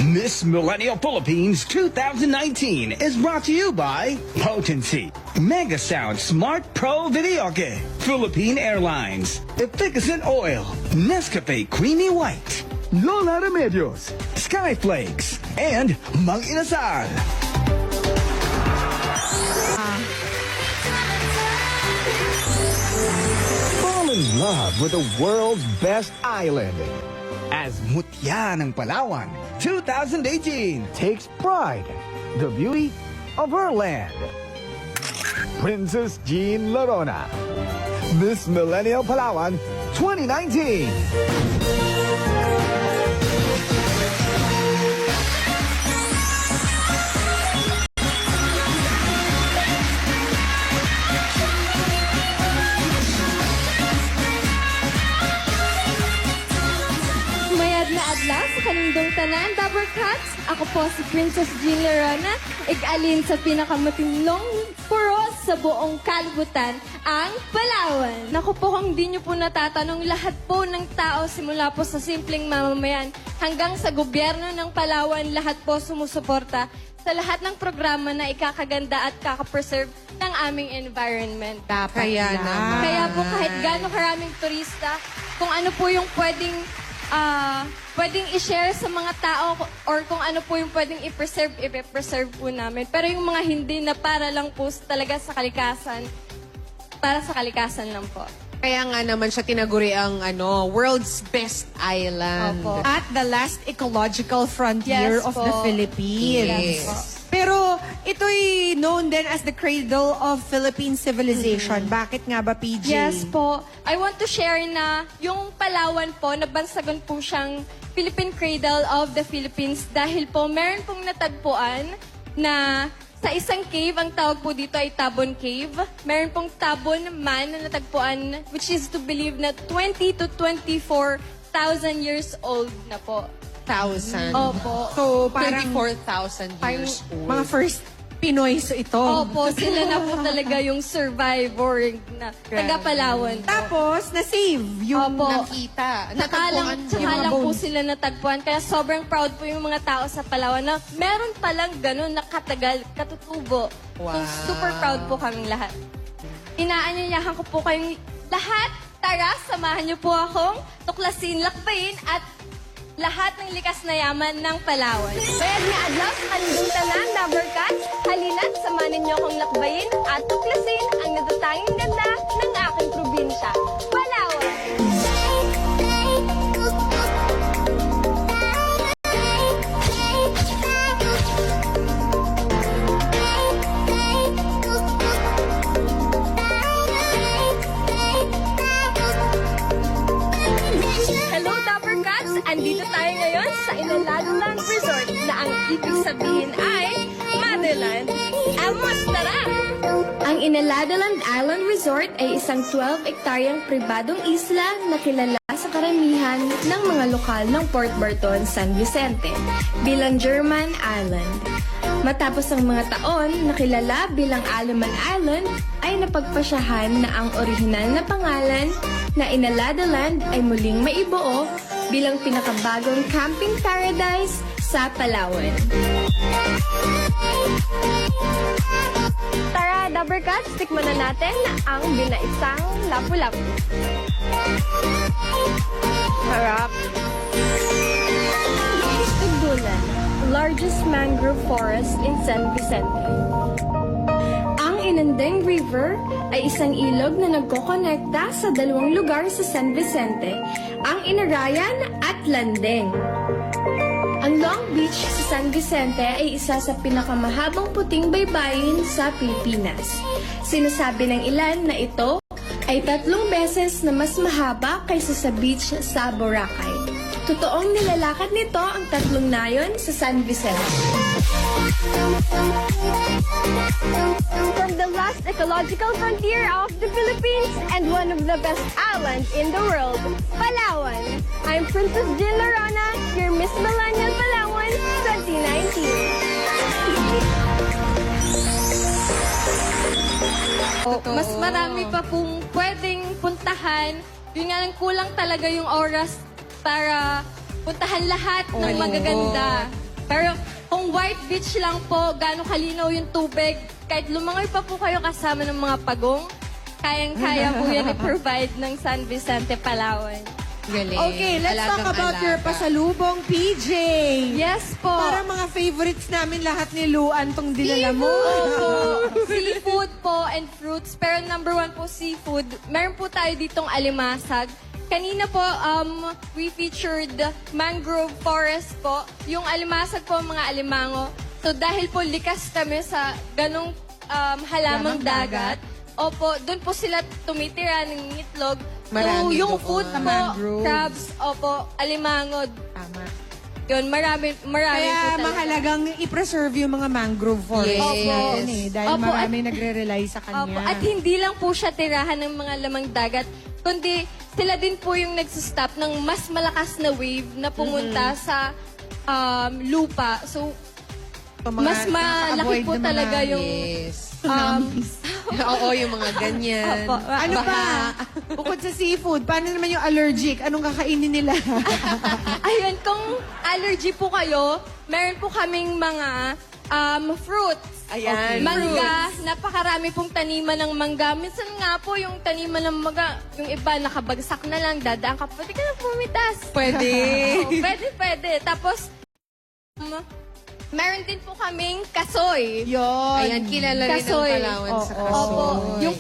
Miss Millennial Philippines 2019 is brought to you by Potency, Mega Sound Smart Pro Videoke, Philippine Airlines, Efficacent Oil, Nescafe Creamy White, Lola Remedios, Skyflakes, and Mang Inasal. Fall in love with the world's best island. As Mutya ng Palawan 2018 takes pride the beauty of her land. Princess Jean Lorona, Miss Millennial Palawan 2019. Sa kanindong tanan, Dabber Cats. Ako po si Princess Jean Lorona, ig-alin sa pinakamatinlong puros sa buong kalibutan, ang Palawan. Naku po, kung di nyo po natatanong, lahat po ng tao, simula po sa simpleng mamamayan hanggang sa gobyerno ng Palawan, lahat po sumusuporta sa lahat ng programa na ikakaganda at kakapreserve ng aming environment. Kaya naman. Kaya po kahit gaano karaming turista, kung ano po yung pwedeng i-share sa mga tao or kung ano po yung pwedeng i-preserve po namin. Pero yung mga hindi na para lang po talaga sa kalikasan, para sa kalikasan lang po. Kaya nga naman siya tinaguri ang world's best island. Opo. At the last ecological frontier Yes of po. the Philippines. Yes po. Pero ito'y known din as the cradle of Philippine civilization. Bakit nga ba, PJ? Yes po. I want to share na yung Palawan po, nabansagan po siyang Philippine Cradle of the Philippines dahil po meron pong natagpuan na sa isang cave, ang tawag po dito ay Tabon Cave. Meron pong Tabon Man na natagpuan, which is to believe na 20 to 24,000 years old na po. 1,000. Opo. So, parang 24,000 years old. mga first Pinoy so ito. Opo, sila na po talaga yung survivor na taga-Palawan. Tapos, na-save yung... Opo. Nakita. Tsaka lang, Natagpuan. tsaka yung mga lang po bones. sila natagpuan. Kaya sobrang proud po yung mga tao sa Palawan na meron palang ganun na katagal, katutubo. Wow. So, super proud po kaming lahat. Inaanyayahan ko po kayong lahat. Tara, samahan niyo po akong tuklasin, lakbayin at lahat ng likas na yaman ng Palawan. Bayad nga adlaw sa kanindong tanan, Dabber Cats. Halina't samahan ninyo akong lakbayin at tuklasin ang natatanging ganda ng aking probinsya, Palawan. Hello, Dapper Cats! Andito tayo ngayon sa Inaladoland Resort na ang ibig sabihin ay Motherland. Amos, tara! Ang Inaladoland Island Resort ay isang 12-ektaryang pribadong isla na kilala sa karamihan ng mga lokal ng Port Barton, San Vicente bilang German Island. Matapos ang mga taon na kilala bilang Aleman Island, ay napagpasyahan na ang orihinal na pangalan na Inaladaland ay muling maibuo bilang pinakabagong camping paradise sa Palawan. Tara, Dabber Cats, tikman na natin ang binaisang lapu-lapu. Harap. Tugunan, largest mangrove forest in San Vicente. Ang Inandeng River ay isang ilog na nagkokonekta sa dalawang lugar sa San Vicente, ang Inarayan at Landeng. Ang Long Beach sa San Vicente ay isa sa pinakamahabang puting baybayin sa Pilipinas. Sinasabi ng ilan na ito ay 3 beses na mas mahaba kaysa sa beach sa Boracay. Totoong nilalakad nito ang 3 nayon sa San Vicente. From the last ecological frontier of the Philippines and one of the best islands in the world, Palawan. I'm Princess Jean Lorona, your Miss Millennial Palawan 2019. Mas marami pa pong pwedeng puntahan. Yun nga lang, kulang talaga yung oras para puntahan lahat ng magaganda. Pero kung white beach lang po, gano'ng kalinaw yung tubig, kahit lumangoy pa po kayo kasama ng mga pagong, kayang-kaya po yan i-provide ng San Vicente, Palawan. Galing. Okay, let's talk Alagang about your alaga. pasalubong, PJ. Yes po. Para mga favorites namin lahat ni Luan tong dinala mo. Opo. Seafood po and fruits. Pero number one po, seafood. Meron po tayo ditong alimasag. Kanina po, we featured mangrove forest po. Yung alimasag po, mga alimango. So dahil po likas kami sa ganong halamang dagat, opo, doon po sila tumitira ng itlog. Marami so, yung doon. food Na po, mangroves. crabs, opo, alimango. Tama. Yun, marami po Kaya talaga. mahalagang i-preserve yung mga mangrove forest. Yes. Opo. Dahil Opo, marami nagre-rely sa kanya. Opo, at hindi lang po siya tirahan ng mga lamang dagat, kundi sila din po yung nagsustop ng mas malakas na wave na pumunta sa lupa. So, So, mga mas malaki nakaka-avoid po ng mga- talaga yung... Yes. Um, Oo, yung mga ganyan. Opo. Ano pa? Bukod sa seafood, paano naman yung allergic? Anong kakainin nila? ayun, kung allergy po kayo, meron po kaming mga fruits. Ayan. Mangga, napakarami pong taniman ng mangga. Minsan nga po yung taniman ng mangga, yung iba nakabagsak na lang, dadaan ka, pwede ka na pumitas. Pwede. Oo, pwede. Tapos, meron din po kaming kasoy. Yun. Ayan, kilala rin ang Kasoy. Palawan sa Oo. kasoy. Opo. Yung,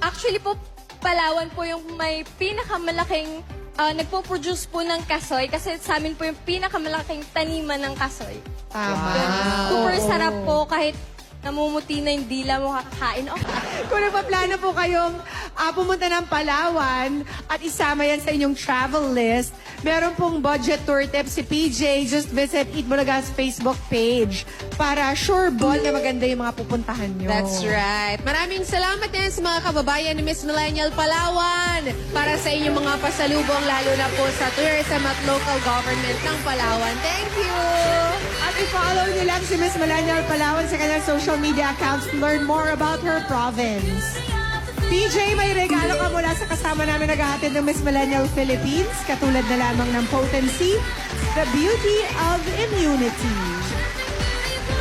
actually po, Palawan po yung may pinakamalaking nagpo-produce po ng kasoy kasi sa amin po yung pinakamalaking taniman ng kasoy. Tama. Super Oo. sarap po kahit namumuti na yung dila mo kakakain. Oh, Kung nagpaplano po kayong pumunta ng Palawan at isama yan sa inyong travel list, meron pong budget tour tip si PJ. Just visit Eat Bulaga's Facebook page para sure ball na maganda yung mga pupuntahan nyo. That's right. Maraming salamat din sa mga kababayan ni Miss Millennial Palawan para sa inyong mga pasalubong, lalo na po sa tourism at local government ng Palawan. Thank you! At i-follow nyo lang si Miss Millennial Palawan sa kanyang social media accounts to learn more about her province. PJ, may regalo ka mula sa kasama namin naghahatid ng Miss Millennial Philippines, katulad na lamang ng Potency, the beauty of immunity.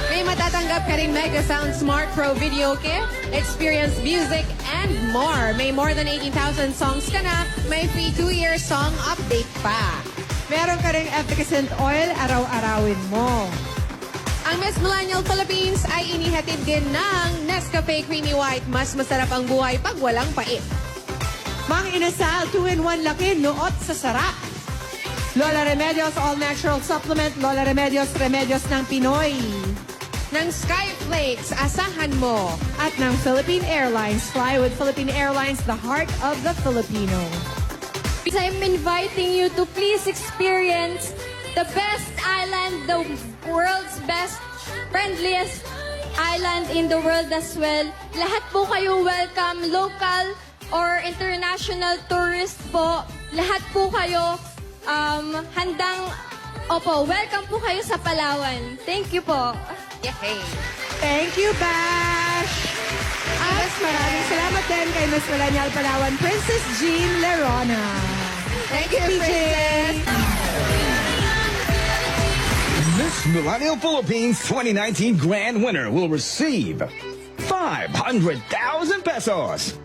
May matatanggap ka ring Mega Sound Smart Pro Video Kit, experience music, and more. May more than 18,000 songs ka na, may free 2-year song update pa. Meron ka ring efficacent oil, araw-arawin mo. Ang Miss Millennial Philippines ay inihatid din ng Nescafe Creamy White. Mas masarap ang buhay pag walang pait. Mang Inasal, 2-in-1 laki, nuot sa sarap. Lola Remedios All Natural Supplement, Lola Remedios, Remedios ng Pinoy. Ng Skyflakes, asahan mo. At ng Philippine Airlines, fly with Philippine Airlines, the heart of the Filipino. I'm inviting you to please experience the best island, the world's best, friendliest island in the world as well. Lahat po kayo welcome, local or international tourist po. Lahat po kayo handang, welcome po kayo sa Palawan. Thank you po. Yay! Thank you, Bash! At maraming salamat din kay Miss Millennial Palawan, Princess Jean Lerona. Thank you, PJ. Princess! Miss Millennial Philippines 2019 grand winner will receive 500,000 pesos.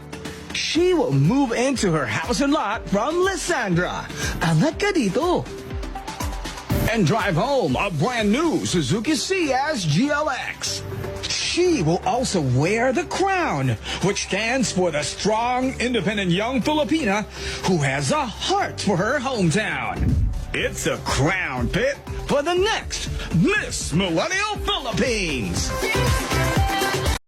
She will move into her house and lot from Lysandra, Anak ka dito, and drive home a brand new Suzuki Ciaz GLX. She will also wear the crown, which stands for the strong, independent young Filipina who has a heart for her hometown. It's a crown pit for the next Miss Millennial Philippines.